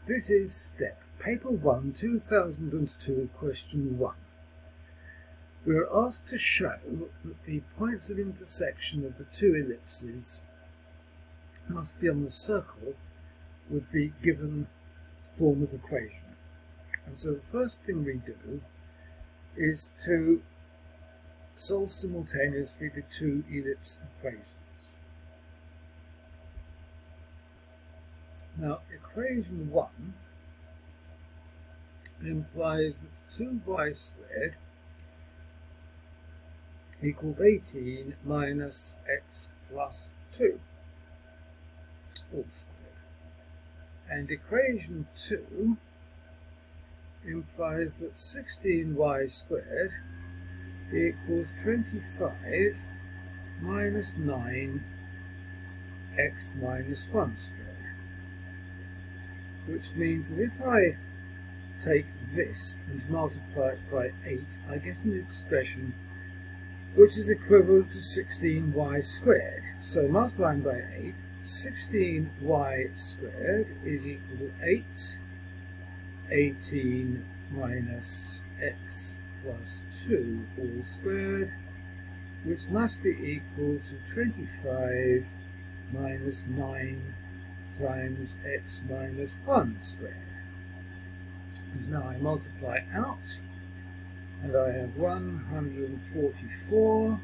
This is STEP, Paper 1, 2002, Question 1. We are asked to show that the points of intersection of the two ellipses must be on the circle with the given form of equation. And so the first thing we do is to solve simultaneously the two ellipse equations. Now, equation 1 implies that 2y squared equals 18 minus x plus 2, all squared. And equation 2 implies that 16y squared equals 25 minus 9 x minus 1 squared. Which means that if I take this and multiply it by 8, I get an expression which is equivalent to 16y squared. So multiplying by 8, 16y squared is equal to 8, 18 minus x plus 2 all squared, which must be equal to 25 minus 9 times x minus 1 squared. And now I multiply out, and I have 144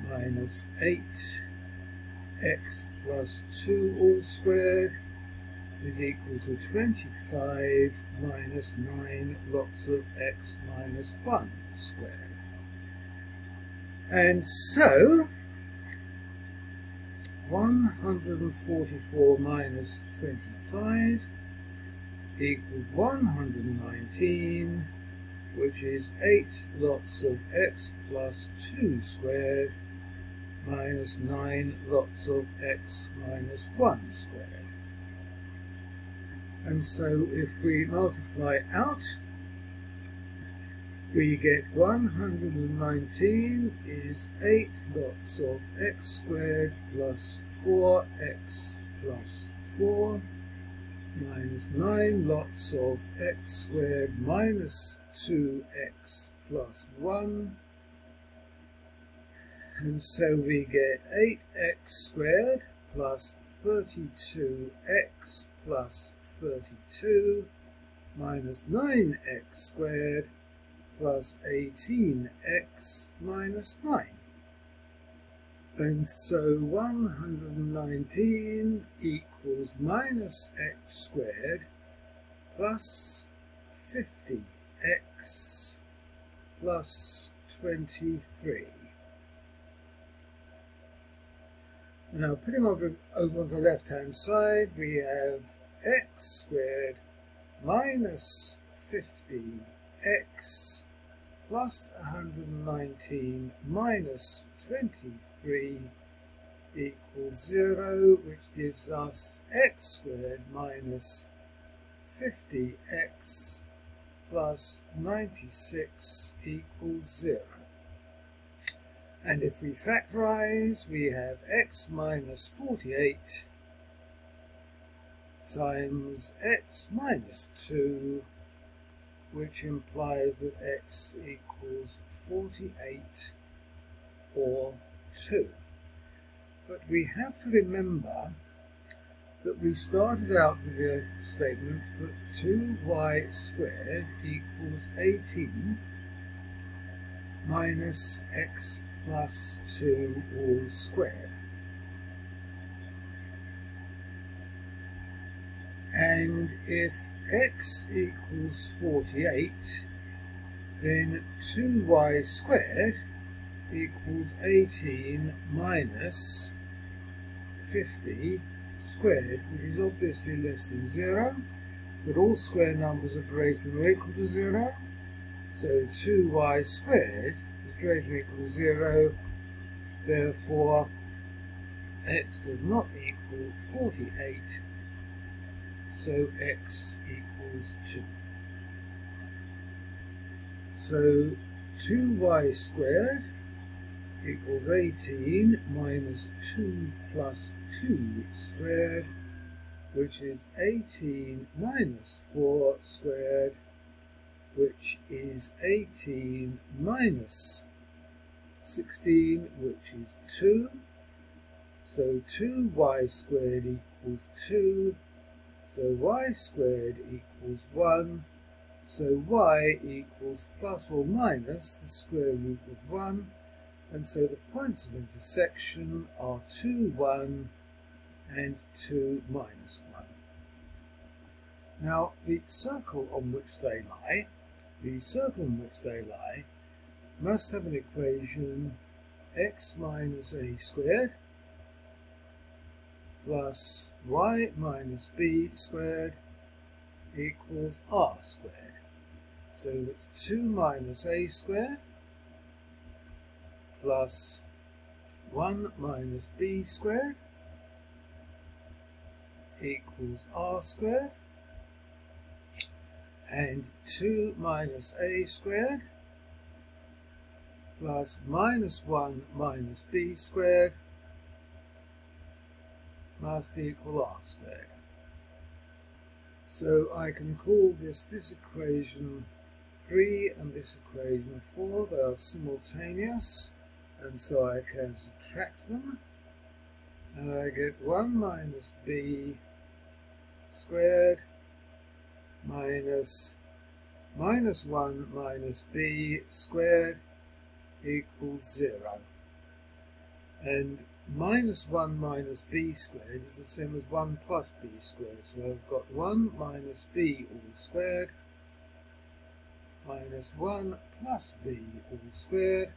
minus 8 x plus 2 all squared is equal to 25 minus 9 lots of x minus 1 squared. And so 144 minus 25 equals 119, which is 8 lots of x plus 2 squared minus 9 lots of x minus 1 squared. And so if we multiply out, we get 119 is 8 lots of x squared plus 4x plus 4 minus 9 lots of x squared minus 2x plus 1. And so we get 8x squared plus 32x plus 32 minus 9x squared plus 18x minus 9. And so 119 equals minus x squared plus 50x plus 23. Now putting over on the left hand side, we have x squared minus 50x plus 119 minus 23 equals 0, which gives us x squared minus 50x plus 96 equals 0. And if we factorize, we have x minus 48 times x minus 2, which implies that x equals 48 or 2. But we have to remember that we started out with the statement that 2y squared equals 18 minus x plus 2 all squared. And if x equals 48, then 2y squared equals 18 minus 50 squared, which is obviously less than 0, but all square numbers are greater than or equal to 0, so 2y squared is greater than or equal to 0, therefore x does not equal 48, so x equals 2. So 2y squared equals 18 minus 2 plus 2 squared, which is 18 minus 4 squared, which is 18 minus 16, which is 2. So 2y squared equals 2. So y squared equals 1. So y equals plus or minus the square root of 1. And so the points of intersection are 2, 1 and 2, minus 1. Now the circle on which they lie, must have an equation x minus a squared plus y minus b squared equals r squared. So that's 2 minus a squared plus 1 minus b squared equals r squared, and 2 minus a squared plus minus 1 minus b squared must equal r squared. So I can call this equation 3 and this equation 4. They are simultaneous, and so I can subtract them, and I get 1 minus b squared minus 1 minus b squared equals 0. And minus 1 minus b squared is the same as 1 plus b squared. So I've got 1 minus b all squared minus 1 plus b all squared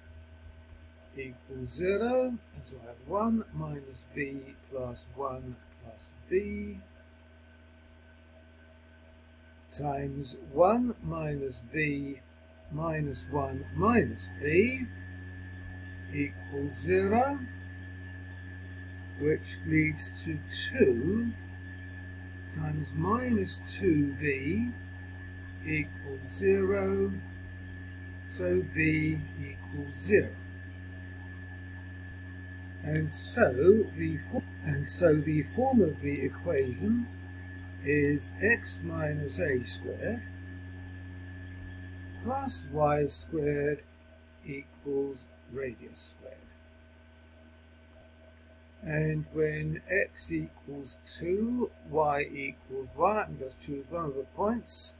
equals 0. And so I have 1 minus b plus 1 plus b times 1 minus b minus 1 minus b equals 0, which leads to 2 times minus 2b equals 0, so b equals 0. And so the form of the equation is x minus a squared plus y squared equals radius squared. And when x equals 2, y equals 1, I can just choose one of the points.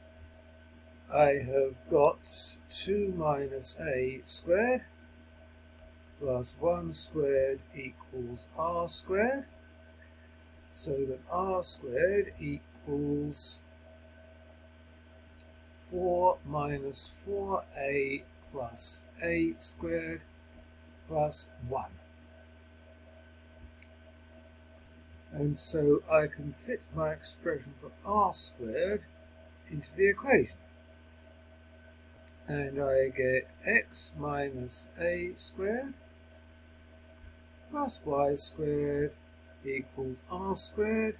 I have got 2 minus a squared plus 1 squared equals r squared, so that r squared equals 4 minus 4a plus a squared plus 1. And so I can fit my expression for r squared into the equation. And I get x minus a squared plus y squared equals r squared,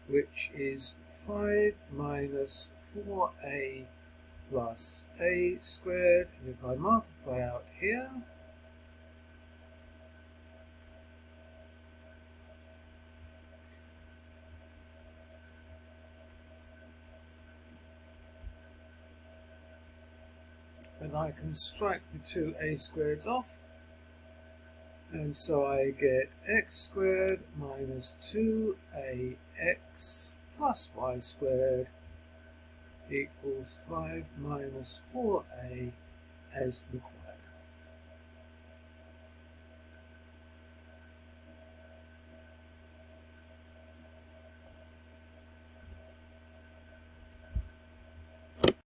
which is 5 minus 4a plus a squared. And if I multiply out here, and I can strike the two a squareds off, and so I get x squared minus 2ax plus y squared equals 5 minus 4a as the